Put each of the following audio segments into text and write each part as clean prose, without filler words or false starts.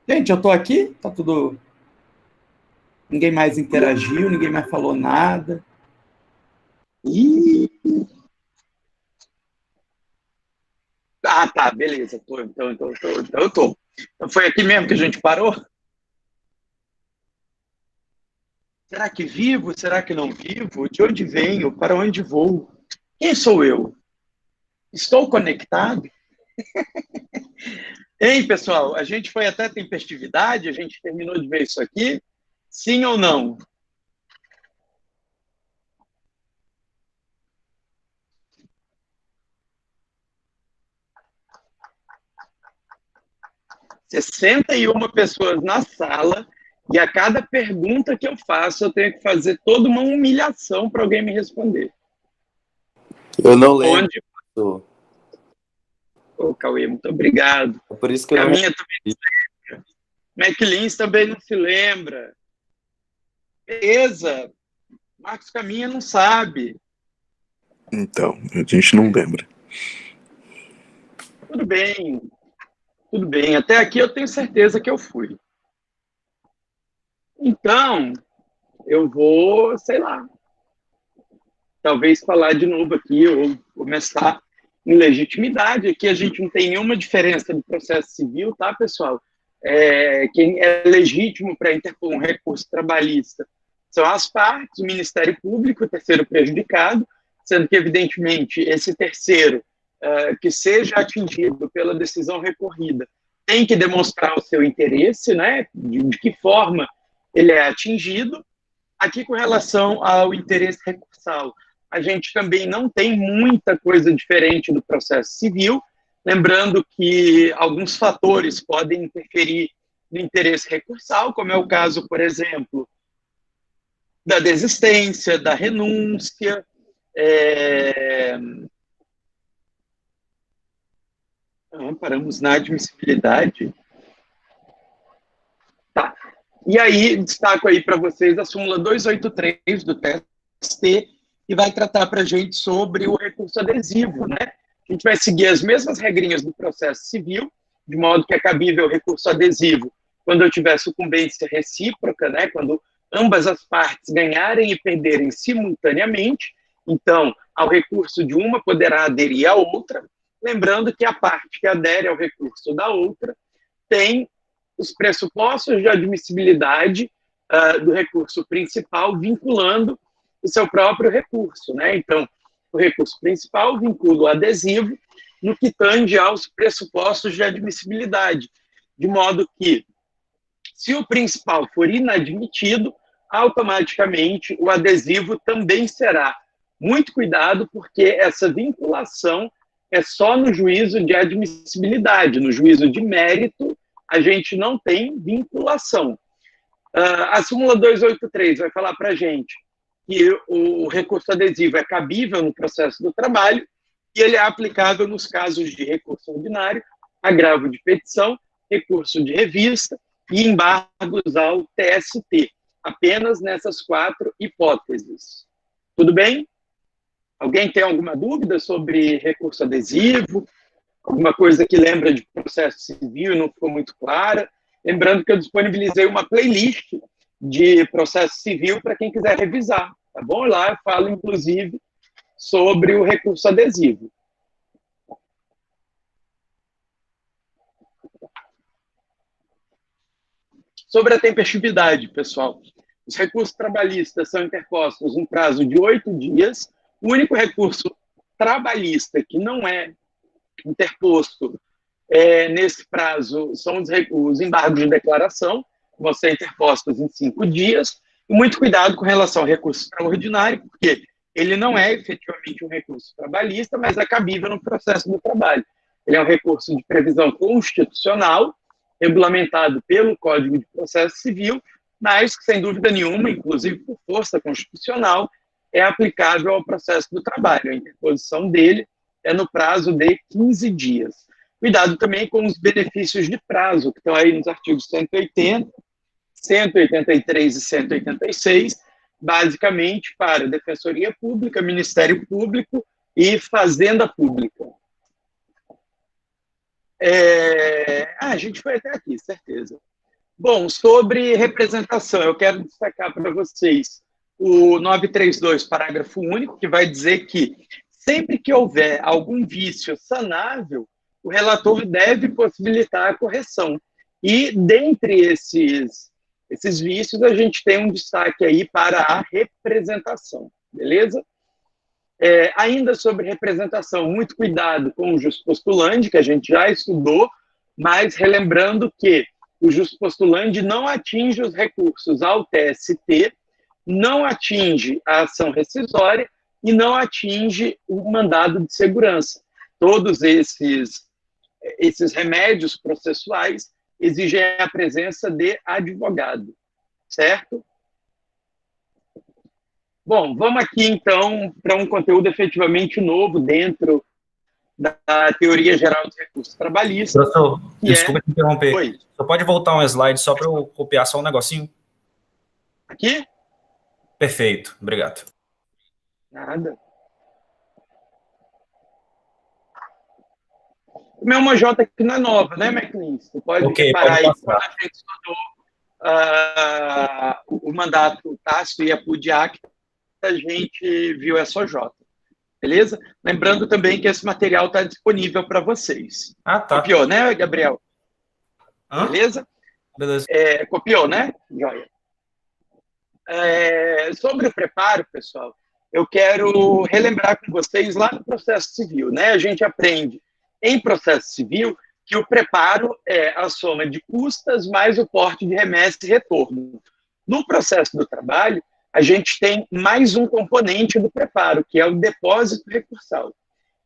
Gente, eu estou aqui, tá tudo. Ninguém mais interagiu, ninguém mais falou nada. Ih! Ah, tá, beleza. Então eu tô. Então foi aqui mesmo que a gente parou? Será que vivo? Será que não vivo? De onde venho? Para onde vou? Quem sou eu? Estou conectado? Hein, pessoal? A gente foi até tempestividade, a gente terminou de ver isso aqui? Sim ou não? Sessenta e uma pessoas na sala e a cada pergunta que eu faço eu tenho que fazer toda uma humilhação para alguém me responder. Eu não lembro. Onde... Ô, Cauê, muito obrigado. É por isso que eu não Caminha também não se lembra. McLean também não se lembra. Beleza. Marcos Caminha não sabe. Então, a gente não lembra. Tudo bem. Tudo bem. Até aqui eu tenho certeza que eu fui. Então, eu vou, sei lá, talvez falar de novo aqui ou começar em legitimidade. Aqui a gente não tem nenhuma diferença do processo civil, tá, pessoal? Quem é legítimo para interpor um recurso trabalhista são as partes, o Ministério Público, o terceiro prejudicado, sendo que, evidentemente, esse terceiro que seja atingido pela decisão recorrida tem que demonstrar o seu interesse, né? De que forma ele é atingido. Aqui, com relação ao interesse recursal, a gente também não tem muita coisa diferente do processo civil, lembrando que alguns fatores podem interferir no interesse recursal, como é o caso, por exemplo, da desistência, da renúncia, paramos na admissibilidade. Tá. E aí, destaco aí para vocês a súmula 283 do TST, que vai tratar para a gente sobre o recurso adesivo, né? A gente vai seguir as mesmas regrinhas do processo civil, de modo que é cabível o recurso adesivo quando eu tiver sucumbência recíproca, né? Quando ambas as partes ganharem e perderem simultaneamente. Então, ao recurso de uma poderá aderir à outra, lembrando que a parte que adere ao recurso da outra tem os pressupostos de admissibilidade do recurso principal vinculando o seu próprio recurso, né? Então, o recurso principal vincula o adesivo no que tange aos pressupostos de admissibilidade, de modo que, se o principal for inadmitido, automaticamente o adesivo também será. Muito cuidado, porque essa vinculação é só no juízo de admissibilidade, no juízo de mérito, a gente não tem vinculação. A súmula 283 vai falar para a gente que o recurso adesivo é cabível no processo do trabalho e ele é aplicável nos casos de recurso ordinário, agravo de petição, recurso de revista e embargos ao TST. Apenas nessas 4 hipóteses. Tudo bem? Alguém tem alguma dúvida sobre recurso adesivo? Alguma coisa que lembra de processo civil e não ficou muito clara? Lembrando que eu disponibilizei uma playlist de processo civil para quem quiser revisar, tá bom? Lá eu falo, inclusive, sobre o recurso adesivo. Sobre a tempestividade, pessoal. Os recursos trabalhistas são interpostos em prazo de 8 dias. O único recurso trabalhista que não é interposto nesse prazo são os embargos de declaração, que vão ser interpostos em 5 dias. E muito cuidado com relação ao recurso extraordinário, porque ele não é efetivamente um recurso trabalhista, mas é cabível no processo do trabalho. Ele é um recurso de previsão constitucional, regulamentado pelo Código de Processo Civil, mas que, sem dúvida nenhuma, inclusive por força constitucional, é aplicável ao processo do trabalho. A interposição dele é no prazo de 15 dias. Cuidado também com os benefícios de prazo, que estão aí nos artigos 180, 183 e 186, basicamente para Defensoria Pública, Ministério Público e Fazenda Pública. A gente foi até aqui, certeza. Bom, sobre representação, eu quero destacar para vocês o 932, parágrafo único, que vai dizer que sempre que houver algum vício sanável, o relator deve possibilitar a correção. E, dentre esses vícios, a gente tem um destaque aí para a representação, beleza? Ainda sobre representação, muito cuidado com o justpostulante, que a gente já estudou, mas relembrando que o justpostulante não atinge os recursos ao TST, não atinge a ação rescisória e não atinge o mandado de segurança. Todos esses remédios processuais exigem a presença de advogado, certo? Bom, vamos aqui, então, para um conteúdo efetivamente novo dentro da Teoria Geral dos Recursos Trabalhistas. Professor, desculpa te interromper. Oi. Só pode voltar um slide só para eu copiar só um negocinho? Aqui? Perfeito, obrigado. Nada. O meu J aqui não é nova, né, Maclean? Você pode reparar aí quando a gente estudou o mandato tácito e a PUD-ACT, a gente viu essa J. Beleza? Lembrando também que esse material está disponível para vocês. Ah, tá. Copiou, né, Gabriel? Beleza? Beleza. Copiou, né? Joia. Sobre o preparo, pessoal, eu quero relembrar com vocês lá no processo civil, né? A gente aprende em processo civil que o preparo é a soma de custas mais o porte de remessa e retorno. No processo do trabalho, a gente tem mais um componente do preparo, que é o depósito recursal.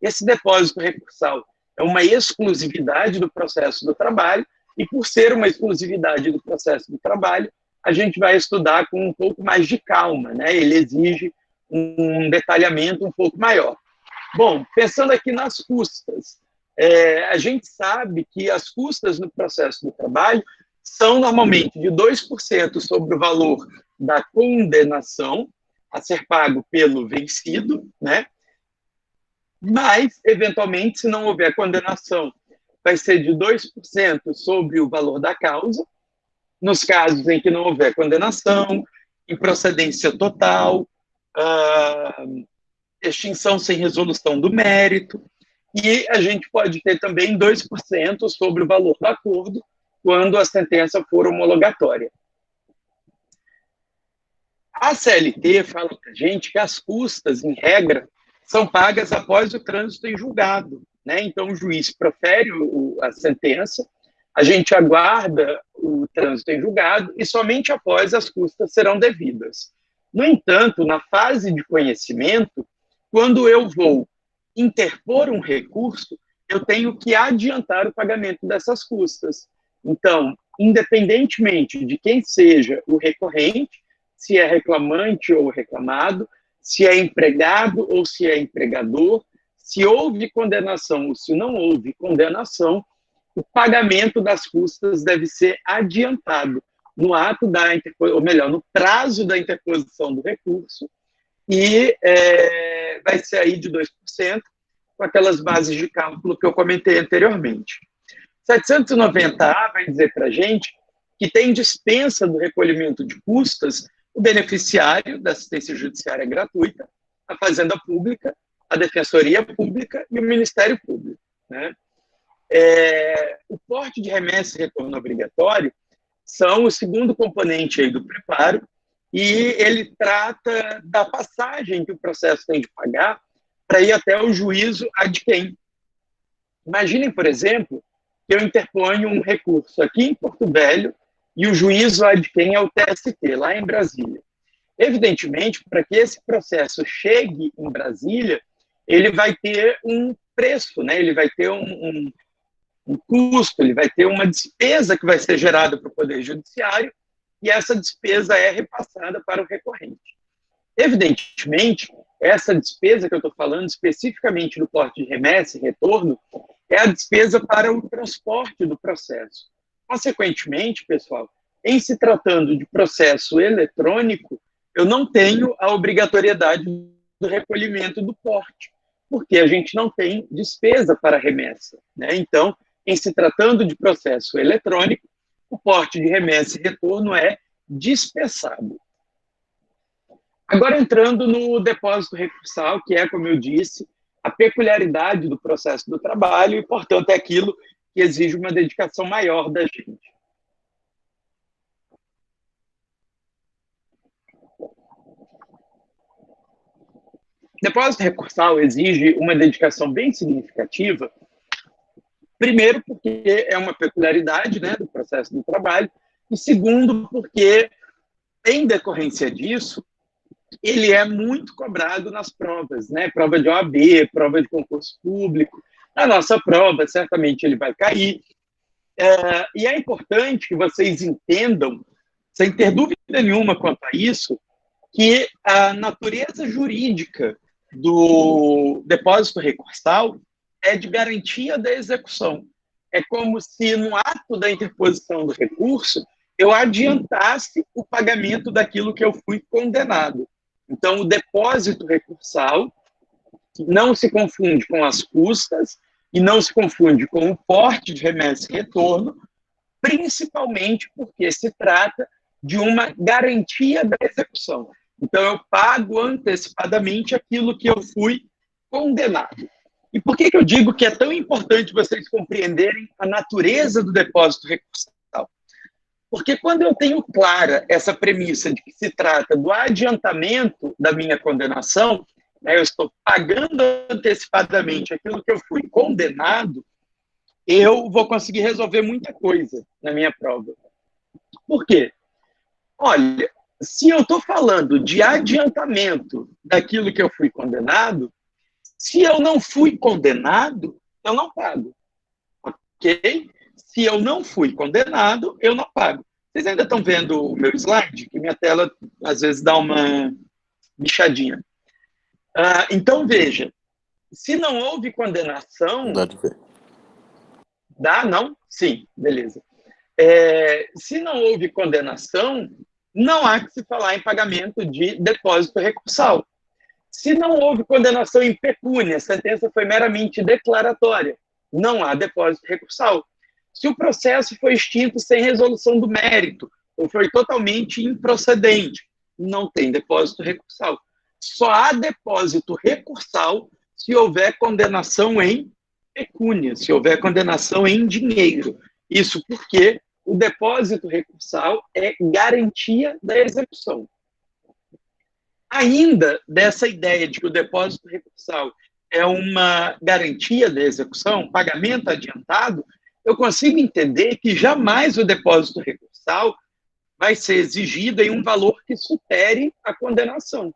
Esse depósito recursal é uma exclusividade do processo do trabalho, e por ser uma exclusividade do processo do trabalho, a gente vai estudar com um pouco mais de calma, né? Ele exige um detalhamento um pouco maior. Bom, pensando aqui nas custas, a gente sabe que as custas no processo do trabalho são normalmente de 2% sobre o valor da condenação a ser pago pelo vencido, né? Mas, eventualmente, se não houver condenação, vai ser de 2% sobre o valor da causa, nos casos em que não houver condenação, improcedência total, extinção sem resolução do mérito, e a gente pode ter também 2% sobre o valor do acordo, quando a sentença for homologatória. A CLT fala para a gente que as custas, em regra, são pagas após o trânsito em julgado, né? Então, o juiz profere a sentença, a gente aguarda o trânsito em julgado e somente após as custas serão devidas. No entanto, na fase de conhecimento, quando eu vou interpor um recurso, eu tenho que adiantar o pagamento dessas custas. Então, independentemente de quem seja o recorrente, se é reclamante ou reclamado, se é empregado ou se é empregador, se houve condenação ou se não houve condenação, o pagamento das custas deve ser adiantado no ato da interposição, ou melhor, no prazo da interposição do recurso, e vai ser aí de 2%, com aquelas bases de cálculo que eu comentei anteriormente. 790A vai dizer para a gente que tem dispensa do recolhimento de custas o beneficiário da assistência judiciária gratuita, a Fazenda Pública, a Defensoria Pública e o Ministério Público, né? O porte de remessa e retorno obrigatório são o segundo componente aí do preparo, e ele trata da passagem que o processo tem de pagar para ir até o juízo ad quem. Imaginem, por exemplo, que eu interponho um recurso aqui em Porto Velho e o juízo ad quem é o TST, lá em Brasília. Evidentemente, para que esse processo chegue em Brasília, ele vai ter um preço, né? Ele vai ter um custo, ele vai ter uma despesa que vai ser gerada para o Poder Judiciário, e essa despesa é repassada para o recorrente. Evidentemente, essa despesa que eu estou falando, especificamente no porte de remessa e retorno, é a despesa para o transporte do processo. Consequentemente, pessoal, em se tratando de processo eletrônico, eu não tenho a obrigatoriedade do recolhimento do porte, porque a gente não tem despesa para remessa, né? Então, em se tratando de processo eletrônico, o porte de remessa e retorno é dispensado. Agora, entrando no depósito recursal, que é, como eu disse, a peculiaridade do processo do trabalho e, portanto, é aquilo que exige uma dedicação maior da gente. Depósito recursal exige uma dedicação bem significativa, primeiro, porque é uma peculiaridade, né, do processo do trabalho, e segundo, porque, em decorrência disso, ele é muito cobrado nas provas, né? Prova de OAB, prova de concurso público. Na nossa prova, certamente ele vai cair. E é importante que vocês entendam, sem ter dúvida nenhuma quanto a isso, que a natureza jurídica do depósito recursal é de garantia da execução. É como se, no ato da interposição do recurso, eu adiantasse o pagamento daquilo que eu fui condenado. Então, o depósito recursal não se confunde com as custas e não se confunde com o porte de remessa e retorno, principalmente porque se trata de uma garantia da execução. Então, eu pago antecipadamente aquilo que eu fui condenado. E por que eu digo que é tão importante vocês compreenderem a natureza do depósito recursal? Porque quando eu tenho clara essa premissa de que se trata do adiantamento da minha condenação, né, eu estou pagando antecipadamente aquilo que eu fui condenado, eu vou conseguir resolver muita coisa na minha prova. Por quê? Olha, se eu estou falando de adiantamento daquilo que eu fui condenado, se eu não fui condenado, eu não pago. Ok? Se eu não fui condenado, eu não pago. Vocês ainda estão vendo o meu slide? Que minha tela, às vezes, dá uma bichadinha. Então, veja. Se não houve condenação... Dá de ver. Dá, não? Sim, beleza. Se não houve condenação, não há que se falar em pagamento de depósito recursal. Se não houve condenação em pecúnia, a sentença foi meramente declaratória, não há depósito recursal. Se o processo foi extinto sem resolução do mérito, ou foi totalmente improcedente, não tem depósito recursal. Só há depósito recursal se houver condenação em pecúnia, se houver condenação em dinheiro. Isso porque o depósito recursal é garantia da execução. Ainda dessa ideia de que o depósito recursal é uma garantia da execução, pagamento adiantado, eu consigo entender que jamais o depósito recursal vai ser exigido em um valor que supere a condenação.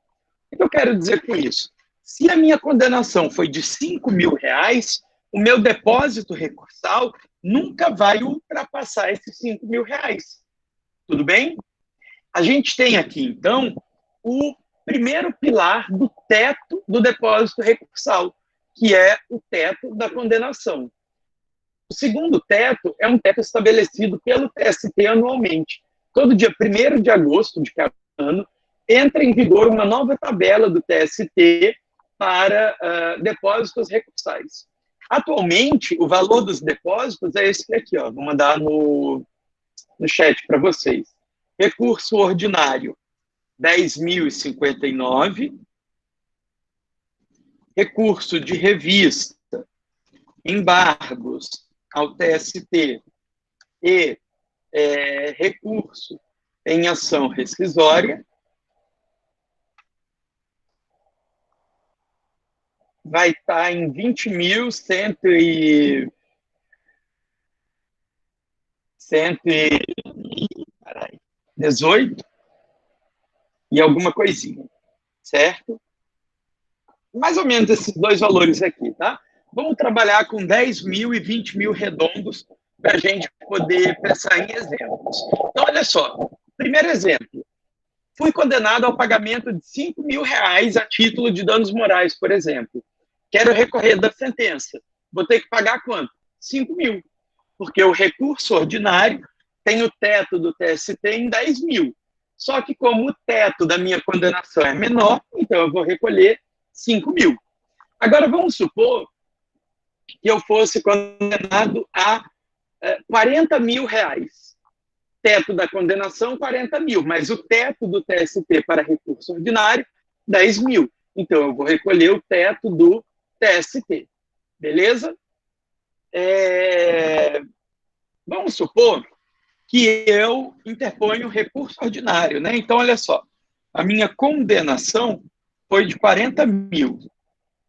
O que eu quero dizer com isso? Se a minha condenação foi de R$5.000, o meu depósito recursal nunca vai ultrapassar esses R$5.000. Tudo bem? A gente tem aqui, então, o primeiro pilar do teto do depósito recursal, que é o teto da condenação. O segundo teto é um teto estabelecido pelo TST anualmente. Todo dia 1º de agosto de cada ano, entra em vigor uma nova tabela do TST para depósitos recursais. Atualmente, o valor dos depósitos é esse aqui, ó. Vou mandar no chat para vocês. Recurso ordinário, R$10.059. Recurso de revista, embargos ao TST e recurso em ação rescisória, vai estar em 20.118 e alguma coisinha, certo? Mais ou menos esses dois valores aqui, tá? Vamos trabalhar com 10.000 e 20.000 redondos para a gente poder pensar em exemplos. Então, olha só. Primeiro exemplo. Fui condenado ao pagamento de R$5.000 a título de danos morais, por exemplo. Quero recorrer da sentença. Vou ter que pagar quanto? 5.000. Porque o recurso ordinário tem o teto do TST em 10.000. Só que como o teto da minha condenação é menor, então eu vou recolher 5.000. Agora, vamos supor que eu fosse condenado a R$40.000. teto da condenação, 40 mil, mas o teto do TST para recurso ordinário, 10 mil. Então, eu vou recolher o teto do TST. Beleza? Vamos supor que eu interponho recurso ordinário, né? Então, olha só, a minha condenação foi de 40 mil.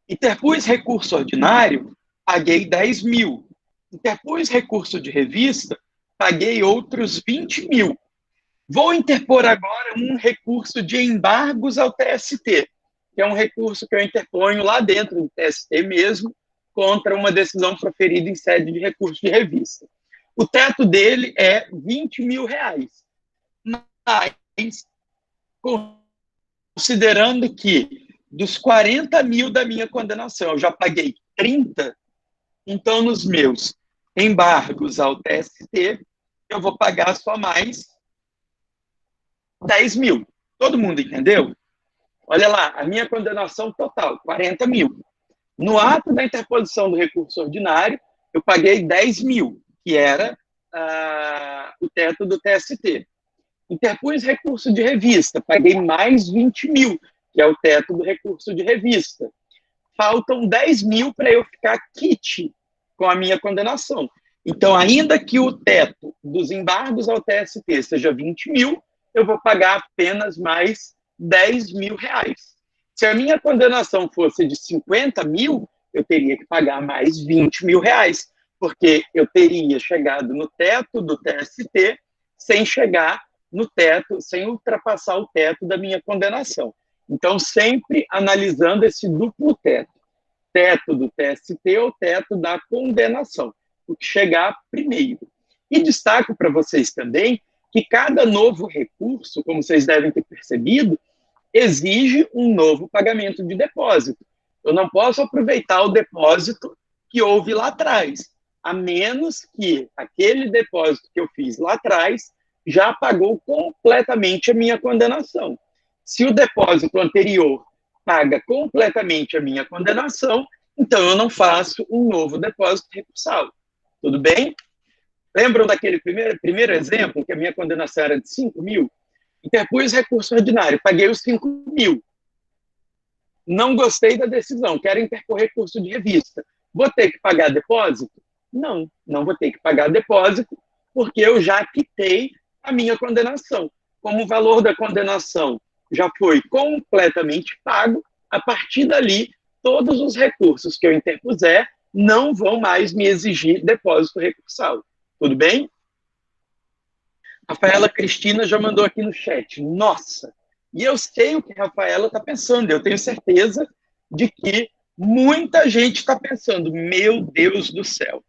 Interpus recurso ordinário, paguei 10 mil. Interpus recurso de revista, paguei outros 20 mil. Vou interpor agora um recurso de embargos ao TST, que é um recurso que eu interponho lá dentro do TST mesmo, contra uma decisão proferida em sede de recurso de revista. O teto dele é 20 mil reais. Mas, considerando que dos 40 mil da minha condenação eu já paguei 30, então nos meus embargos ao TST, eu vou pagar só mais 10 mil. Todo mundo entendeu? Olha lá, a minha condenação total, 40 mil. No ato da interposição do recurso ordinário, eu paguei 10 mil, que era o teto do TST. Interpus recurso de revista, paguei mais 20 mil, que é o teto do recurso de revista. Faltam 10 mil para eu ficar quite com a minha condenação. Então, ainda que o teto dos embargos ao TST seja 20 mil, eu vou pagar apenas mais 10 mil reais. Se a minha condenação fosse de 50 mil, eu teria que pagar mais 20 mil reais, porque eu teria chegado no teto do TST sem chegar no teto, sem ultrapassar o teto da minha condenação. Então, sempre analisando esse duplo teto. Teto do TST ou teto da condenação, o que chegar primeiro. E destaco para vocês também que cada novo recurso, como vocês devem ter percebido, exige um novo pagamento de depósito. Eu não posso aproveitar o depósito que houve lá atrás, a menos que aquele depósito que eu fiz lá atrás já pagou completamente a minha condenação. Se o depósito anterior paga completamente a minha condenação, então eu não faço um novo depósito recursal. Tudo bem? Lembram daquele primeiro exemplo, que a minha condenação era de 5 mil? Interpus recurso ordinário, paguei os 5 mil. Não gostei da decisão, quero interpor recurso de revista. Vou ter que pagar depósito? Não, não vou ter que pagar depósito, porque eu já quitei a minha condenação. Como o valor da condenação já foi completamente pago, a partir dali, todos os recursos que eu interpuser não vão mais me exigir depósito recursal. Tudo bem? Rafaela Cristina já mandou aqui no chat. Nossa! E eu sei o que a Rafaela está pensando. Eu tenho certeza de que muita gente está pensando, meu Deus do céu,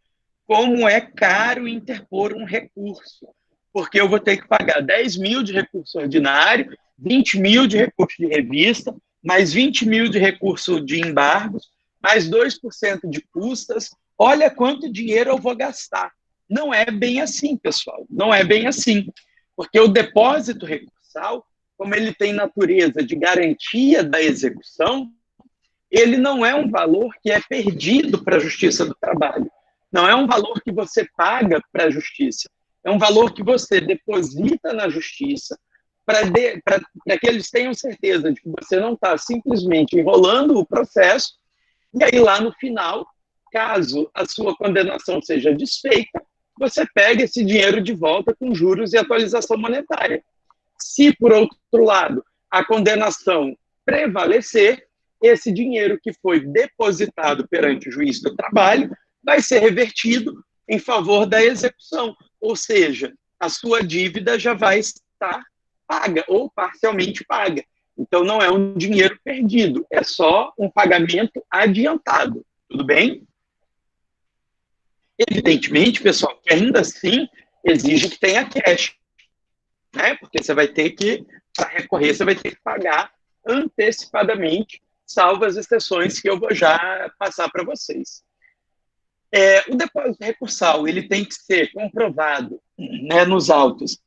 como é caro interpor um recurso. Porque eu vou ter que pagar 10 mil de recurso ordinário, 20 mil de recurso de revista, mais 20 mil de recurso de embargos, mais 2% de custas. Olha quanto dinheiro eu vou gastar. Não é bem assim, pessoal. Não é bem assim. Porque o depósito recursal, como ele tem natureza de garantia da execução, ele não é um valor que é perdido para a Justiça do Trabalho. Não é um valor que você paga para a Justiça. É um valor que você deposita na Justiça para que eles tenham certeza de que você não está simplesmente enrolando o processo e aí lá no final, caso a sua condenação seja desfeita, você pega esse dinheiro de volta com juros e atualização monetária. Se, por outro lado, a condenação prevalecer, esse dinheiro que foi depositado perante o juiz do trabalho vai ser revertido em favor da execução, ou seja, a sua dívida já vai estar paga ou parcialmente paga. Então, não é um dinheiro perdido, é só um pagamento adiantado. Tudo bem? Evidentemente, pessoal, que ainda assim exige que tenha cash, né? Porque você vai ter que, para recorrer, você vai ter que pagar antecipadamente, salvo as exceções que eu vou já passar para vocês. O depósito recursal, ele tem que ser comprovado, né, nos autos,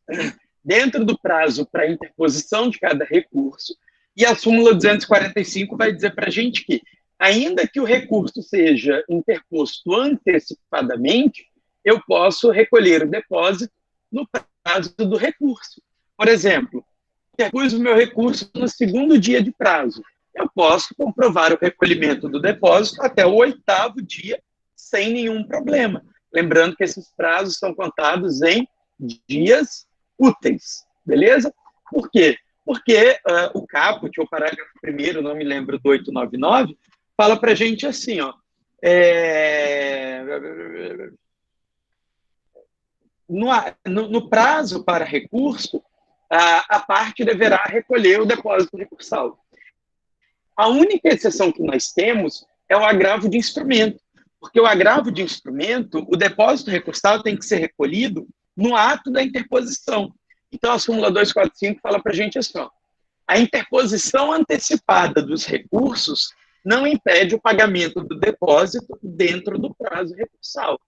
dentro do prazo para interposição de cada recurso, e a súmula 245 vai dizer para a gente que, ainda que o recurso seja interposto antecipadamente, eu posso recolher o depósito no prazo do recurso. Por exemplo, interpus o meu recurso no segundo dia de prazo. Eu posso comprovar o recolhimento do depósito até o 8º dia sem nenhum problema. Lembrando que esses prazos são contados em dias úteis, beleza? Por quê? Porque o caput, ou parágrafo 1º, não me lembro do 899, fala para a gente assim, ó, no prazo para recurso, a parte deverá recolher o depósito recursal. A única exceção que nós temos é o agravo de instrumento, porque o agravo de instrumento, o depósito recursal tem que ser recolhido no ato da interposição. Então, a súmula 245 fala para a gente assim, ó, a interposição antecipada dos recursos não impede o pagamento do depósito dentro do prazo recursal,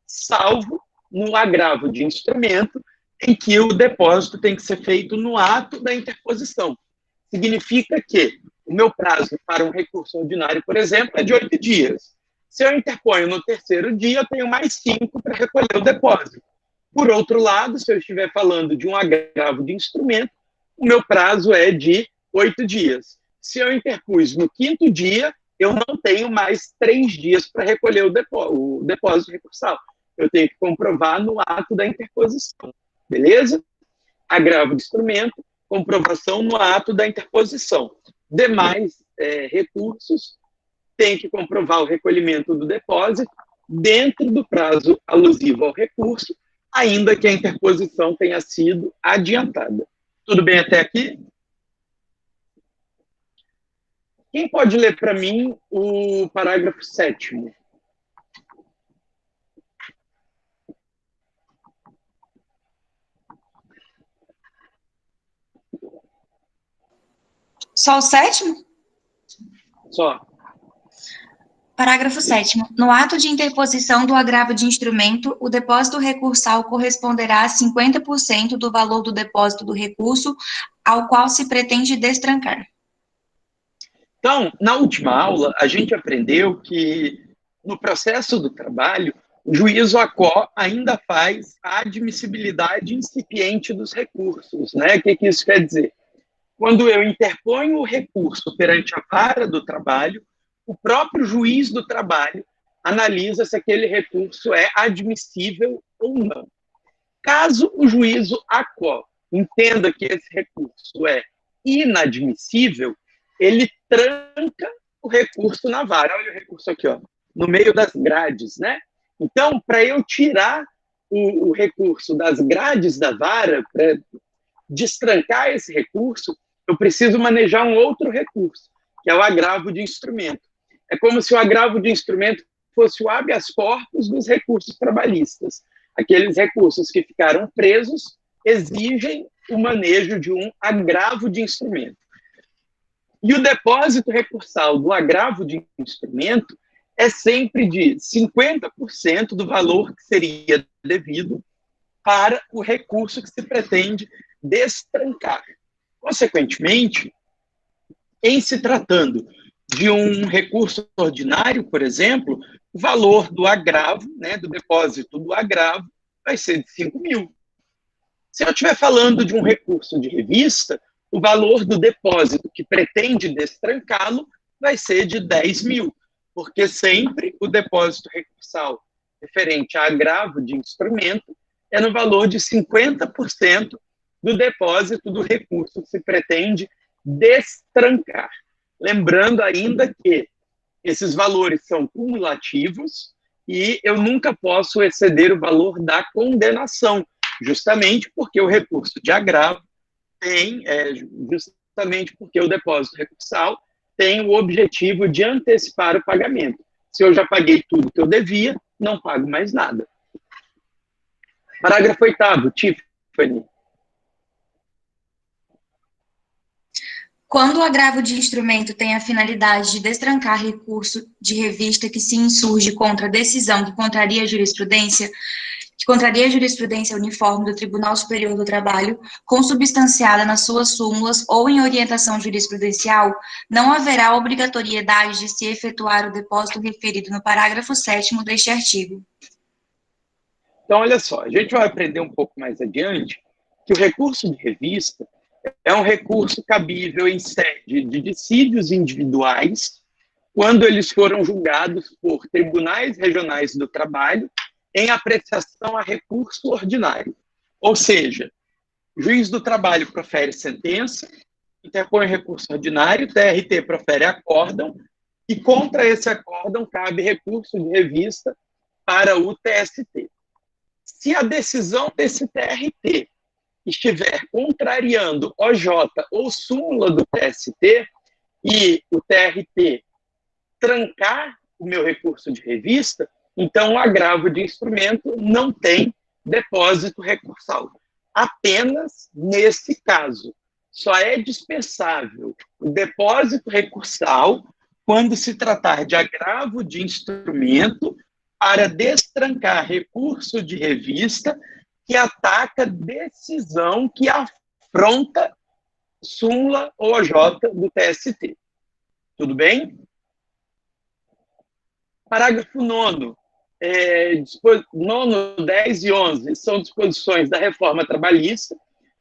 salvo no agravo de instrumento, em que o depósito tem que ser feito no ato da interposição. Significa que o meu prazo para um recurso ordinário, por exemplo, é de 8 dias. Se eu interponho no 3º dia, eu tenho mais 5 para recolher o depósito. Por outro lado, se eu estiver falando de um agravo de instrumento, o meu prazo é de 8 dias. Se eu interpus no 5º dia, eu não tenho mais 3 dias para recolher o depósito recursal. Eu tenho que comprovar no ato da interposição. Beleza? Agravo de instrumento, comprovação no ato da interposição. Demais recursos, tem que comprovar o recolhimento do depósito dentro do prazo alusivo ao recurso, ainda que a interposição tenha sido adiantada. Tudo bem até aqui? Quem pode ler para mim o parágrafo 7º? Só o 7º? Só. Parágrafo 7º. No ato de interposição do agravo de instrumento, o depósito recursal corresponderá a 50% do valor do depósito do recurso ao qual se pretende destrancar. Então, na última aula, a gente aprendeu que no processo do trabalho, o juízo ACO ainda faz a admissibilidade incipiente dos recursos, né? O que isso quer dizer? Quando eu interponho o recurso perante a vara do trabalho, o próprio juiz do trabalho analisa se aquele recurso é admissível ou não. Caso o juízo ACO entenda que esse recurso é inadmissível, ele tranca o recurso na vara. Olha o recurso aqui, ó, no meio das grades, né? Então, para eu tirar o recurso das grades da vara, para destrancar esse recurso, eu preciso manejar um outro recurso, que é o agravo de instrumento. É como se o agravo de instrumento fosse o habeas corpus dos recursos trabalhistas. Aqueles recursos que ficaram presos exigem o manejo de um agravo de instrumento. E o depósito recursal do agravo de instrumento é sempre de 50% do valor que seria devido para o recurso que se pretende destrancar. Consequentemente, em se tratando de um recurso ordinário, por exemplo, o valor do agravo, né, do depósito do agravo, vai ser de 5 mil. Se eu estiver falando de um recurso de revista, o valor do depósito que pretende destrancá-lo vai ser de 10 mil, porque sempre o depósito recursal referente a agravo de instrumento é no valor de 50% do depósito do recurso que se pretende destrancar. Lembrando ainda que esses valores são cumulativos e eu nunca posso exceder o valor da condenação, justamente porque o recurso de agravo justamente porque o depósito recursal tem o objetivo de antecipar o pagamento. Se eu já paguei tudo que eu devia, não pago mais nada. Parágrafo 8º, Tiffany. Quando o agravo de instrumento tem a finalidade de destrancar recurso de revista que se insurge contra a decisão que contraria a jurisprudência uniforme do Tribunal Superior do Trabalho, consubstanciada nas suas súmulas ou em orientação jurisprudencial, não haverá obrigatoriedade de se efetuar o depósito referido no parágrafo 7º deste artigo. Então, olha só, a gente vai aprender um pouco mais adiante que o recurso de revista é um recurso cabível em sede de dissídios individuais, quando eles foram julgados por tribunais regionais do trabalho em apreciação a recurso ordinário. Ou seja, o juiz do trabalho profere sentença, interpõe recurso ordinário, o TRT profere acórdão, e contra esse acórdão cabe recurso de revista para o TST. Se a decisão desse TRT estiver contrariando OJ ou súmula do TST e o TRT trancar o meu recurso de revista, então o agravo de instrumento não tem depósito recursal. Apenas nesse caso. Só é dispensável o depósito recursal quando se tratar de agravo de instrumento para destrancar recurso de revista que ataca decisão que afronta súmula ou OJ do TST. Tudo bem? Parágrafo 9º. 9, 10 e 11 são disposições da reforma trabalhista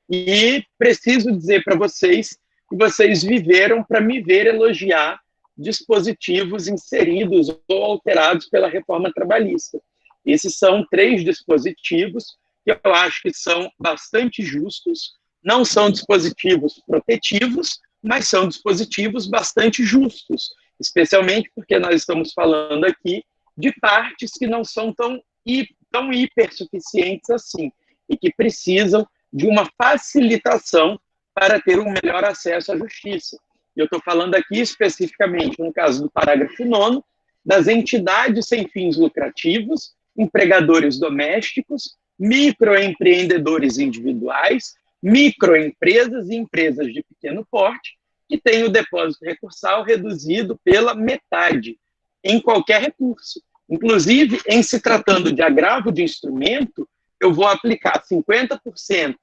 e preciso dizer para vocês que vocês viveram para me ver elogiar dispositivos inseridos ou alterados pela reforma trabalhista. Esses são 3 dispositivos que eu acho que são bastante justos, não são dispositivos protetivos, mas são dispositivos bastante justos, especialmente porque nós estamos falando aqui de partes que não são tão hipersuficientes assim, e que precisam de uma facilitação para ter um melhor acesso à justiça. Eu estou falando aqui especificamente, no caso do parágrafo 9º, das entidades sem fins lucrativos, empregadores domésticos, microempreendedores individuais, microempresas e empresas de pequeno porte, que têm o depósito recursal reduzido pela metade em qualquer recurso. Inclusive, em se tratando de agravo de instrumento, eu vou aplicar 50%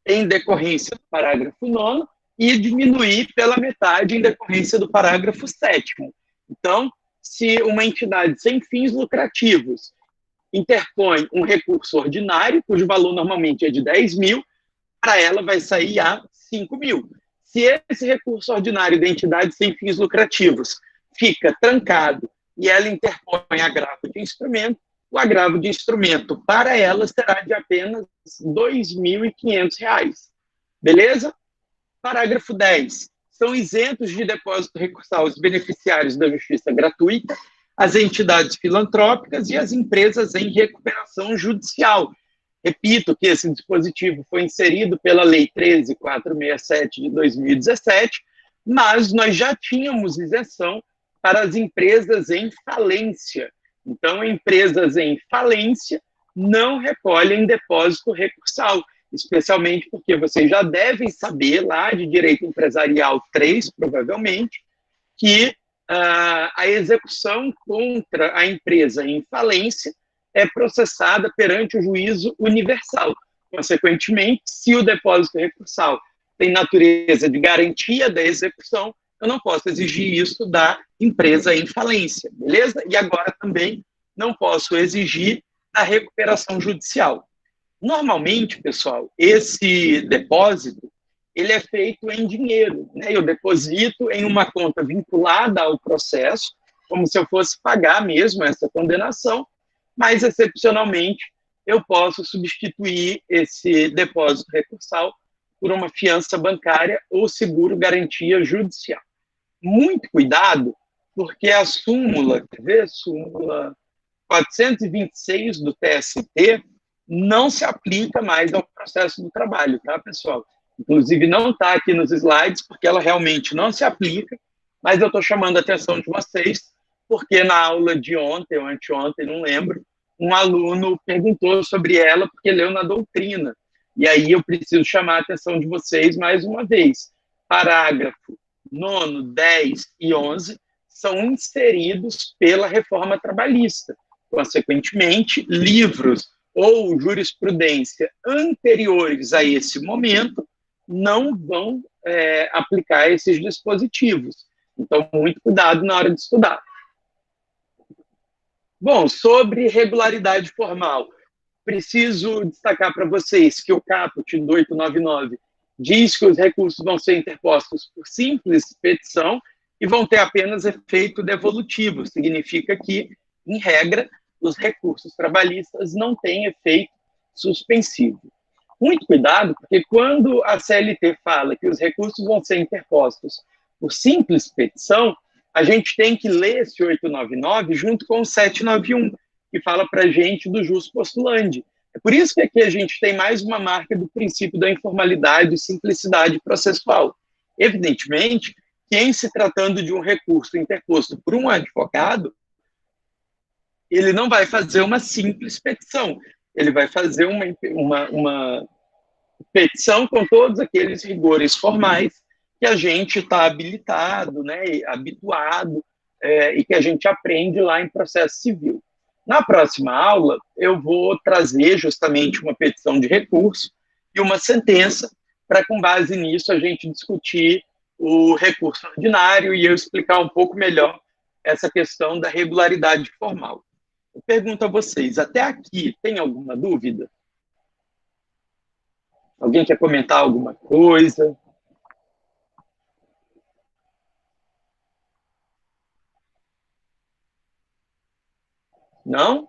em decorrência do parágrafo 9º e diminuir pela metade em decorrência do parágrafo 7º. Então, se uma entidade sem fins lucrativos interpõe um recurso ordinário, cujo valor normalmente é de 10 mil, para ela vai sair a 5 mil. Se esse recurso ordinário da entidade sem fins lucrativos fica trancado e ela interpõe agravo de instrumento, o agravo de instrumento para ela será de apenas R$ 2.500. Beleza? Parágrafo 10. São isentos de depósito recursal os beneficiários da justiça gratuita, as entidades filantrópicas e as empresas em recuperação judicial. Repito que esse dispositivo foi inserido pela Lei 13.467 de 2017, mas nós já tínhamos isenção para as empresas em falência. Então, empresas em falência não recolhem depósito recursal, especialmente porque vocês já devem saber, lá de Direito Empresarial 3, provavelmente, que a execução contra a empresa em falência é processada perante o juízo universal. Consequentemente, se o depósito recursal tem natureza de garantia da execução, eu não posso exigir isso da empresa em falência, beleza? E agora também não posso exigir a recuperação judicial. Normalmente, pessoal, esse depósito, ele é feito em dinheiro, né? Eu deposito em uma conta vinculada ao processo, como se eu fosse pagar mesmo essa condenação, mas, excepcionalmente, eu posso substituir esse depósito recursal por uma fiança bancária ou seguro-garantia judicial. Muito cuidado, porque a súmula, quer ver? Súmula 426 do TST não se aplica mais ao processo do trabalho, tá, pessoal? Inclusive, não está aqui nos slides, porque ela realmente não se aplica, mas eu estou chamando a atenção de vocês, porque na aula de ontem, ou anteontem, não lembro, um aluno perguntou sobre ela, porque leu na doutrina. E aí eu preciso chamar a atenção de vocês mais uma vez. Parágrafo 9, 10 e 11 são inseridos pela reforma trabalhista. Consequentemente, livros ou jurisprudência anteriores a esse momento não vão aplicar esses dispositivos. Então, muito cuidado na hora de estudar. Bom, sobre regularidade formal. preciso destacar para vocês que o caput do 899 diz que os recursos vão ser interpostos por simples petição e vão ter apenas efeito devolutivo. Significa que, em regra, os recursos trabalhistas não têm efeito suspensivo. Muito cuidado, porque quando a CLT fala que os recursos vão ser interpostos por simples petição, a gente tem que ler esse 899 junto com o 791, que fala para a gente do jus postulandi. É por isso que aqui a gente tem mais uma marca do princípio da informalidade e simplicidade processual. Evidentemente, que em se tratando de um recurso interposto por um advogado, ele não vai fazer uma simples petição, ele vai fazer uma petição com todos aqueles rigores formais que a gente está habilitado, né, habituado, e que a gente aprende lá em processo civil. Na próxima aula, eu vou trazer justamente uma petição de recurso e uma sentença, para, com base nisso, a gente discutir o recurso ordinário e eu explicar um pouco melhor essa questão da regularidade formal. Eu pergunto a vocês, até aqui, tem alguma dúvida? Alguém quer comentar alguma coisa? Não?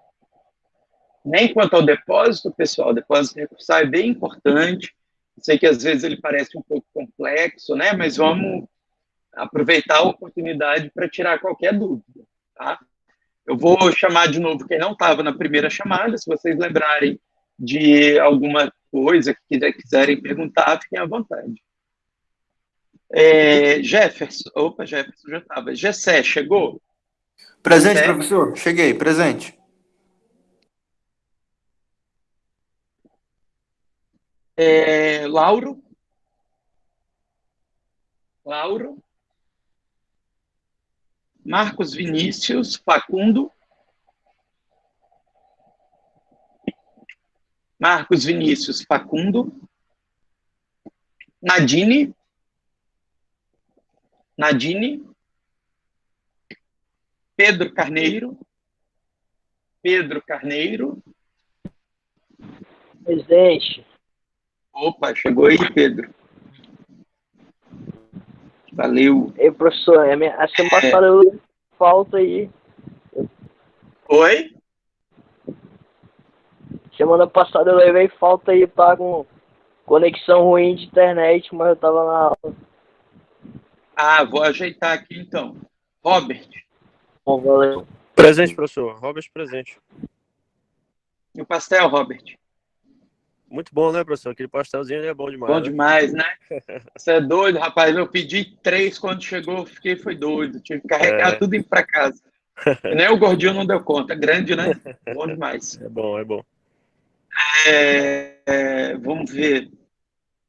Nem quanto ao depósito, pessoal. O depósito recursal é bem importante. Sei que às vezes ele parece um pouco complexo, né? Mas vamos aproveitar a oportunidade para tirar qualquer dúvida, tá? Eu vou chamar de novo quem não estava na primeira chamada. Se vocês lembrarem de alguma coisa que quiserem perguntar, fiquem à vontade. Jefferson já estava. Gessé, chegou? Presente, Gessé? professor. Cheguei, presente. Lauro? Marcos Vinícius, Facundo? Marcos Vinícius, Facundo? Nadine? Pedro Carneiro? Presente. Opa, chegou aí, Pedro. Valeu. Ei, professor, a semana passada eu levei falta aí. Oi? Semana passada eu levei falta aí para com conexão ruim de internet, mas eu tava na aula. Ah, vou ajeitar aqui então. Robert. Bom, valeu. Presente, professor. Robert, presente. E o pastel, Robert? Muito bom, né, professor? Aquele pastelzinho ali é bom demais. Bom né? demais, né? Você é doido, rapaz. Eu pedi 3 quando chegou, foi doido. Tive que carregar tudo indo para casa. E nem o gordinho não deu conta. Grande, né? Bom demais. É bom. Vamos ver.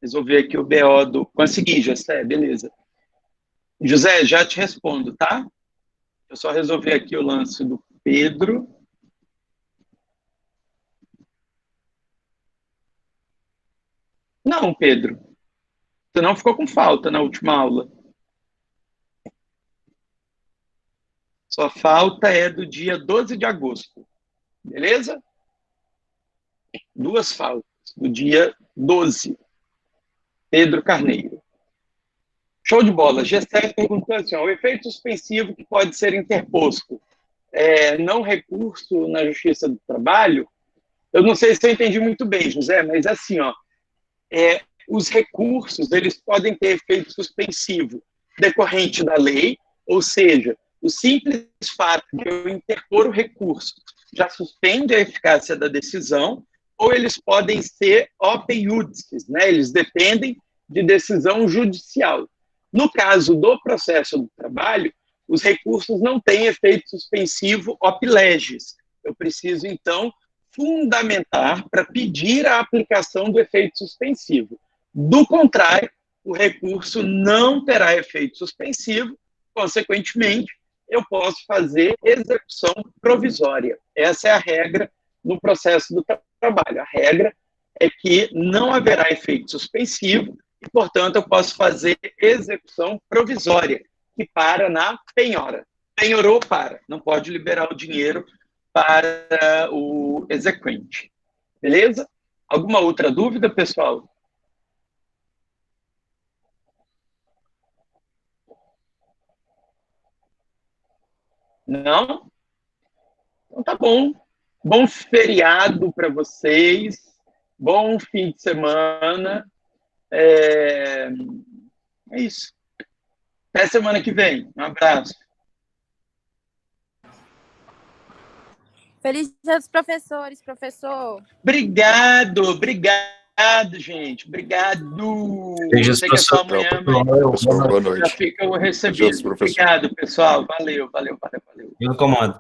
Resolver aqui o BO do... Consegui, José, beleza. José, já te respondo, tá? Eu só resolver aqui o lance do Pedro. Não, Pedro. Você não ficou com falta na última aula. Sua falta é do dia 12 de agosto. Beleza? 2 faltas. Do dia 12. Pedro Carneiro. Show de bola. Gessé perguntou assim, o efeito suspensivo que pode ser interposto não recurso na Justiça do Trabalho. Eu não sei se eu entendi muito bem, José, mas assim, os recursos, eles podem ter efeito suspensivo decorrente da lei, ou seja, o simples fato de eu interpor o recurso já suspende a eficácia da decisão, ou eles podem ser ope iudices, né? Eles dependem de decisão judicial. No caso do processo do trabalho, os recursos não têm efeito suspensivo ope legis. Eu preciso, então, fundamentar para pedir a aplicação do efeito suspensivo. Do contrário, o recurso não terá efeito suspensivo, consequentemente, eu posso fazer execução provisória. Essa é a regra no processo do trabalho. A regra é que não haverá efeito suspensivo e, portanto, eu posso fazer execução provisória, que para na penhora. Penhorou, para. Não pode liberar o dinheiro para o exequente. Beleza? Alguma outra dúvida, pessoal? Não? Então tá bom. Bom feriado para vocês. Bom fim de semana. É isso. Até semana que vem. Um abraço. Feliz Dia dos Professores, professor. Obrigado, gente. Obrigado. Beijos, Sei que é só professor. amanhã, mas Pessoal, boa já noite. fica o Beijos, recebido. professor. Obrigado, pessoal. Valeu. E no comando.